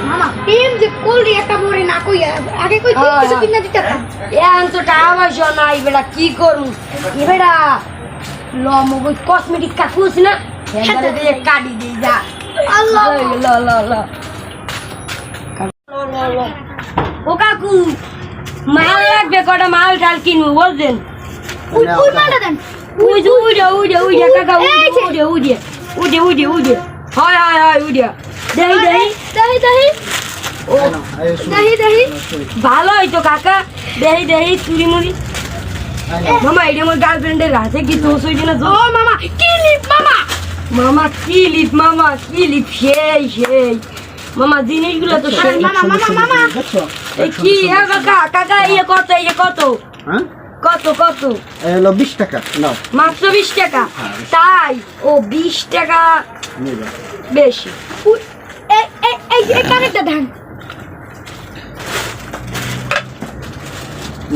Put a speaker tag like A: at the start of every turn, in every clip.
A: মামা টিম যে কোল একটা বড়ি না কই আগে কই কিছু কিনা দিতে
B: এখন তো টাকা পয়সা নাই বেটা কি করু বেটা ল মগজ কসমেটিক কাকু আছে না এবারে দিয়ে কাটি দিই যা
A: আল্লাহ
B: ল ল ল ও কাকু মাল লাগবে কটা মাল টাল কিনবো বলছেন
A: ওই মালটা দেন
B: উড়ে কাকা উড়ে হয় দেহি ও
A: দেহি
B: ভালো হইতো কাকা দেহি চুরি মুড়ি মামা এটা আমার গার্লফ্রেন্ডের হাতে কি দোষ হইছে না
A: ও মামা কি লিপ মামা
B: মামা কি লিপ সেই মামা জিনিসগুলো তো সেই
A: মামা
B: এই কি হ্যাঁ কাকা ইয়ে কত
C: হ্যাঁ
B: কত
C: এলো 20 টাকা নাও
B: মাত্র 20 টাকা তাই ও 20 টাকা
C: নেবে
B: বেশি
A: এই কানেরটা দেন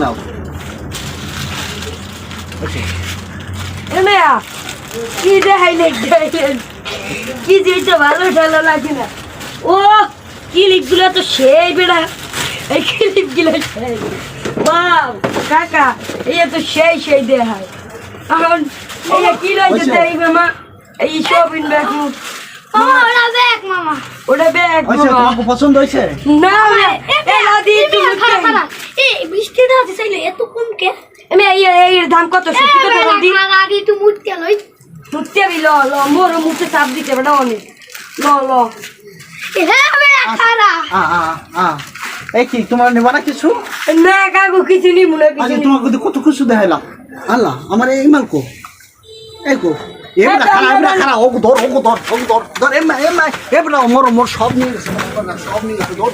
C: নাও
B: এমেয়া কি দেখাইলে কি যেটা ভালো লাগে না ও ক্লিপগুলো তো সেই বেড়া এই ক্লিপগুলো সেই বাউ কাকা এই তো সেই দেখায় এখন এই কি রয়েছে দেখবে মা এই শপিং ব্যাগ
A: ওরা ব্যাগ মামা
B: ওটা ব্যাগ
C: আচ্ছা তোমাকে পছন্দ হয়েছে
B: না এই লাদি
A: খারা এই বৃষ্টিটা আছে চাইলে এত কম কে
B: আমি এর দাম কত সত্যি কথা বলদি
A: আগে তো মুটতে লই
B: মুক্তি আমি ল মোর মুখে চাপ দিতে বেটা অনেক ল
A: হ্যাঁ বেটা খারা
C: এই কি তোমার নেবা না কিছু
B: না কাকু কিছু নি মনে
C: আজ
B: কিছু
C: তোমাকে কত কিছু দেখাইলাম আল্লাহ আমার এই মালকো এই কো এবড়া খারা ও ধর এবড়া মোর সব নিয়ে গেছে সব নিয়ে গেছে ধর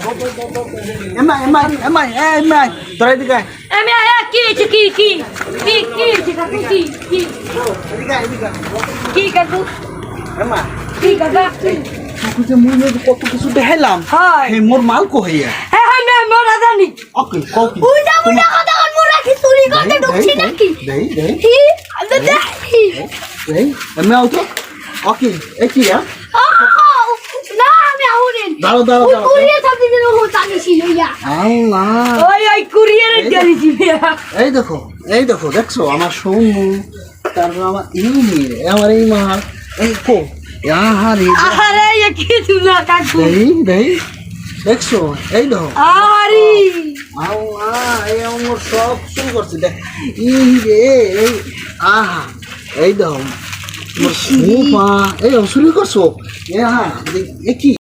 C: এমাই তোর এদিকে
B: আমি কি কাকু কি কাকু
C: এমাই
B: কি কাকা
C: তুই যে মুই কত কিছু দেখাইলাম
B: হয়
C: হে মোর মালকো হইয়া
B: হ্যাঁ মোরা জানি
C: ওকে কও কি
A: উল্টা কথা কর মোরা কি চুরি করতে ঢুকছি নাকি
C: দেই
A: কি আমি দেখি
C: দেই এমনি আউতো ওকে এই কি হ্যাঁ
A: না আমি আউরেন
C: দাঁড়াও
A: কুরিয়ে সব দিন ও জানি ছিল ইয়া
C: আল্লাহ
B: ওই কুরিয়ারে জানিছি
C: এই দেখো দেখছো আমার সৌমু তারপর আমার আমার এই মার এই কো
B: আরে কিছু না কাকু
C: দেই দেখছো এই দেখো
B: আরে
C: আল্লাহ এই আমার সব শুরু করছে দেখ এই আহা এই দেখো এই শুরু করছো এ হ্যাঁ এ কি